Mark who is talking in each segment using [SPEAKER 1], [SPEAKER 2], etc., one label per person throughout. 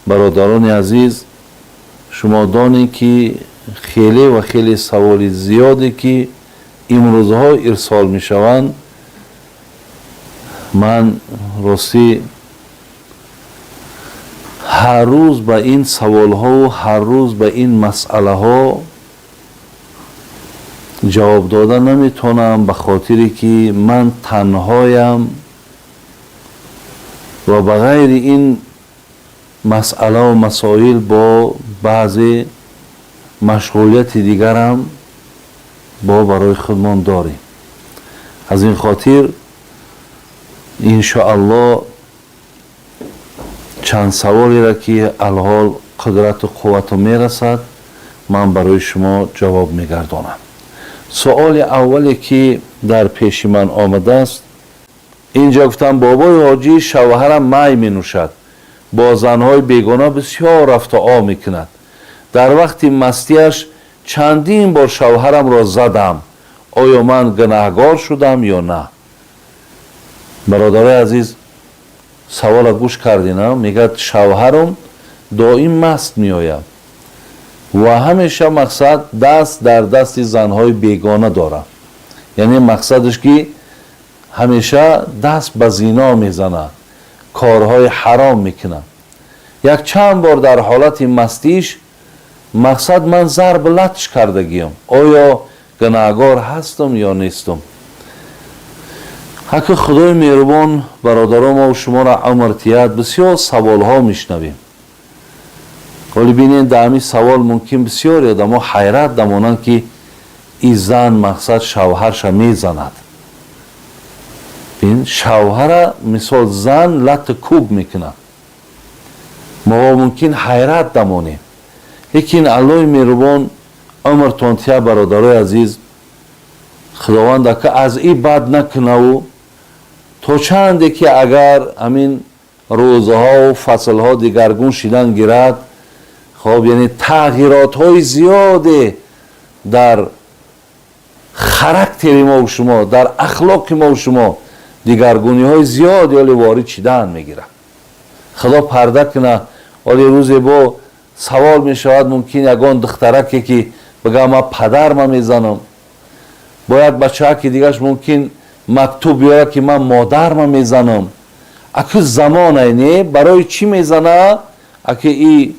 [SPEAKER 1] برادران عزیز، شما دانید که خیلی و خیلی سوال زیادی که امروزها ارسال می شوند، من راستی هر روز به این سوال ها و هر روز به این مسئله ها جواب دادن نمیتونم، به خاطری که من تنهایم و بغیر این مسئله و مسائل با بعضی مشغولیت دیگرم برای خودمان داریم. از این خاطر انشاءالله چند سوالی را که الحال قدرت و قوت میرسد من برای شما جواب میگردانم. سوال اولی که در پیش من آمده است، اینجا گفتم بابای حاجی شوهرم می می نوشد، با زنهای بیگانه بسیار رفت و آمد میکند. در وقت مستیش چندین بار شوهرم را زدم، آیا من گناهکار شدم یا نه؟ برادر عزیز سوال گوش کردین؟ میگه شوهرم دائم مست میآید و همیشه مقصد دست در دست زنهای بیگانه داره، یعنی مقصدش که همیشه دست به زنا میزنه، کارهای حرام میکنه. یک چند بار در حالت مستیش مقصد من ضرب لطش کردگیم، آیا گناهکار هستم یا نیستم؟ حق خدای مهربان برادران ما و شما را عمرتیت بسیار سوال ها میشنویم، ولی بینید در همین سوال ممکن بسیاری آدم ها حیرت دمانند که این زن مقصد شوهرش میزند. بین شوهر مثال زن لط کوب میکنه، ما ممکن حیرت دمانیم، لیکن الله مهربان عمرتون تیا برادرای عزیز، خداوند که از این بد نکنه و تو چنده که اگر همین روزها و فصلها دیگرگون شدن گیرد، خب یعنی تغییرات های زیاده در خاراکتر ما و شما، در اخلاق ما و شما دیگرگونی های زیادی ولی وارد شدن میگیره. خدا پرده کنه. ولی روزی با سوال می شود ممکن یگان دخترکی که بگه ما پدرم میزنم، با یک بچه که دیگرش ممکن مکتوب بیاره که من مادرم میزنم. اگه زمان اینه برای چی میزنه؟ اگه این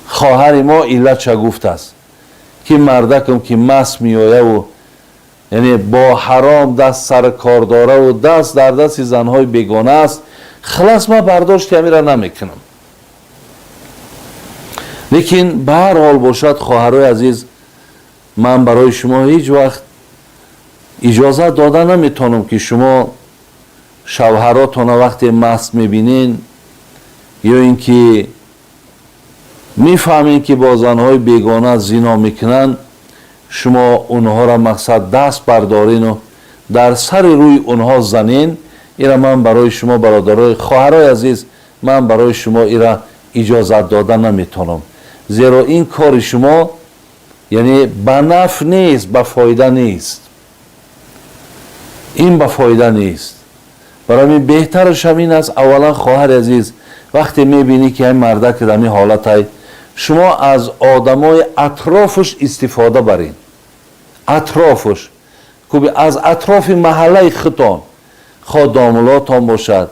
[SPEAKER 1] خواهر ما علت چه گفته است که مردکم که مست میآیه و یعنی با حرام دست سر کار داره و دست در دست زنهای بیگانه است، خلاص ما برداشت همی را نمیکنم. لیکن به هر حال باشد خواهرای عزیز، من برای شما هیچ وقت اجازه داده نمیتونم که شما شوهراتون وقتی مست میبینین یا اینکه میفهمین که با زنهای بیگانه زنا میکنن، شما اونها را مقصد دست بردارین و در سر روی اونها زنین. ایرا من برای شما برادرای خواهرای عزیز، من برای شما ایرا اجازه داده نمیتونم، زیرا این کار شما یعنی به نفع نیست، به فایده نیست. این به فایده نیست. برای من بهترش همین است، اولا خواهر عزیز وقتی میبینی که این مرده که در این حالت های، شما از آدمای اطرافش استفاده برین. اطرافش از اطراف محله خطان، خواه داملاتان باشد،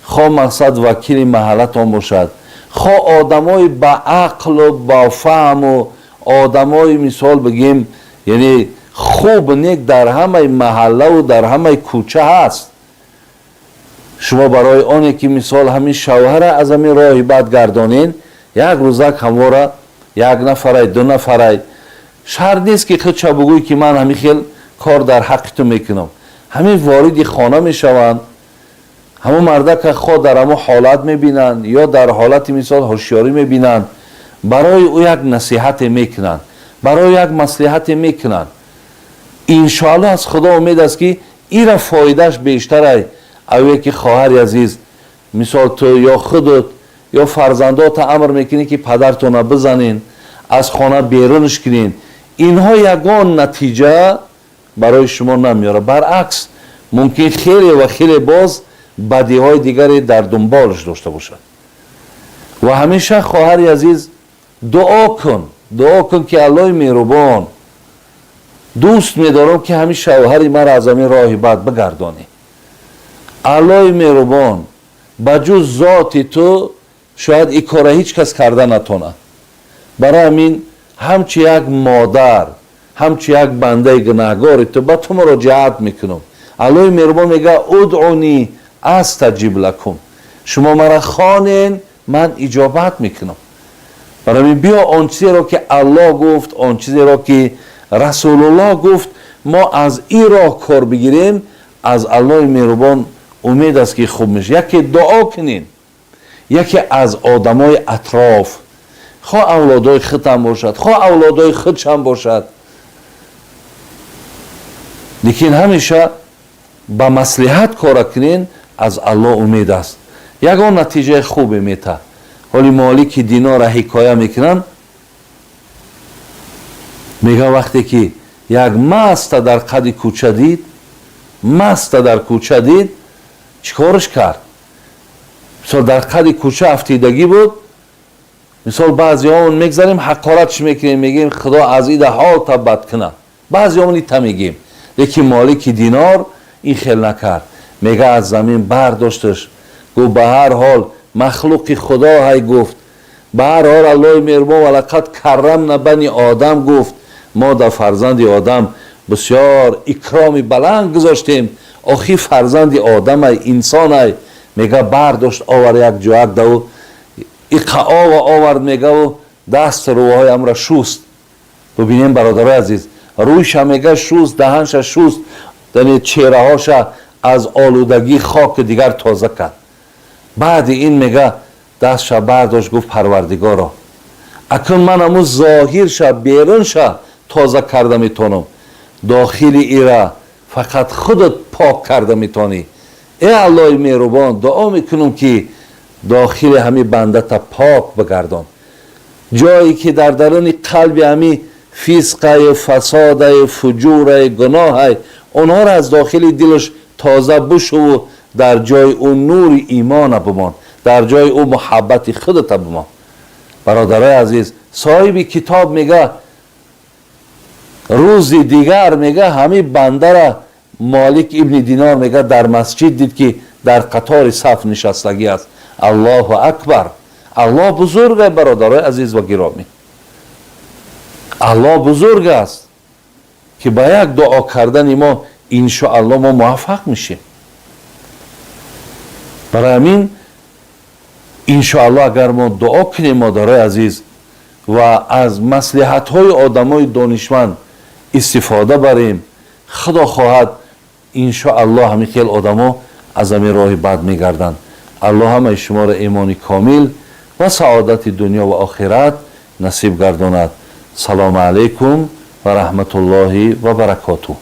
[SPEAKER 1] خواه مقصد وکیل محلتان باشد، خواه آدمای با عقل و با فهم و آدمای مثال بگیم یعنی خوب نیک در همه محله و در همه کوچه هست. شما برای آنی که مثال همین شوهر از همین راهی بد گردانین، یک روزک همواره یک نفره دو نفره شرط نیست که خود چه بگوی که من همین خیل کار در حق تو میکنم. همین وارد خانه میشوند، همون مرده که خود در همون حالت میبینند یا در حالت مثال هوشیاری میبینند، برای او یک نصیحت میکنند، برای یک مصلحت میکنند. انشاءالله از خدا امید است که این را فایدهش بیشتره. اوی که خواهر عزیز مثال تو یا خودت یا فرزندات امر میکنی که پدرتون بزنین، از خانه بیرونش کنین، اینها یگان نتیجه برای شما نمیاره، برعکس ممکن خیلی و خیلی باز بدی های دیگری در دنبالش داشته باشد. و همیشه خواهر عزیز دعا کن که الله مهربان دوست می‌دارم که همین شوهر مرا از همین راه بد بگردانی. الله مهربان بجز ذات تو شاید این کار هیچ کس کرده نتونه. برای همین همچی یک مادر، همچی یک بنده گناهگار تو به تو مراجعت میکنم. الله مهربان میگه ادعونی استجیب لکم، شما مرا خوانین من اجابت میکنم. برای همین بیا آن چیزی را که الله گفت، آن چیزی را که رسول الله گفت، ما از این راه کار بگیریم. از الله مهربان امید است که خوب میشه. یکی دعا کنین، یکی از آدمای اطراف، خواه اولادای خودم باشد، خواه اولادای خودشم باشد، لیکن همیشه با مصلحت کار کنین. از الله امید است، یگان نتیجه خوبی میته. حالی مالک دینار حکایه میکنن، میگه وقتی که یک مست در قد کوچه دید، مست در کوچه دید، چیکارش کرد؟ مثال در قد کوچه افتیدگی بود، مثال بعضی همون میگذاریم حقارتش میکنیم، میگیم خدا از این حال تا بد کنه، بعضی همون ایتا میگیم. لیکن مالک دینار این خیل نکرد، میگه از زمین برداشتش، گفت به هر حال مخلوق خدا های گفت، به هر حال الله مهربان ولقد کرمنا بنی آدم گفت، ما در فرزند آدم بسیار اکرام بلند گذاشتیم، آخی فرزند آدم های انسان های. میگه برداشت آور یک جوک دو اقعا و آورد، میگه و دست روهای هم را شوست. ببینیم برادر عزیز، رویش هم میگه شوست، دهنش شوست، یعنی چهره هاش از آلودگی خاک دیگر تازه کرد. بعد این میگه دستش برداشت گفت پروردگارا اکنون من همون ظاهرش بیرونش تازه کرده میتونم، داخل ایرا فقط خودت پاک کرده میتونی. ای الله مهربان دعا میکنم که داخل همین بنده تا پاک بگردان، جایی که در درون قلب همین فسق، فساد، فجور، گناه، اونها را از داخل دلش تازه بشو و در جای اون نور ایمان بمان، در جای اون محبت خودت بمان. برادرای عزیز، صاحب کتاب میگه روز دیگر میگه همین بنده را مالک ابن دینار میگه در مسجد دید که در قطار صف نشستگی است. الله اکبر، الله بزرگ است برادرای عزیز و گرامی. الله بزرگ است که با یک دعا کردن ما انشاءالله ما موفق میشیم. برای همین انشاءالله اگر ما دعا کنیم مادرای عزیز و از مصلحت های آدم های دانشمند استفاده بریم، خدا خواهد انشاءالله همین خیل آدم ها از همین راه بد میگردند. الله همه شما را ایمان کامل و سعادت دنیا و آخرت نصیب گرداند. سلام علیکم و رحمت الله و برکاته.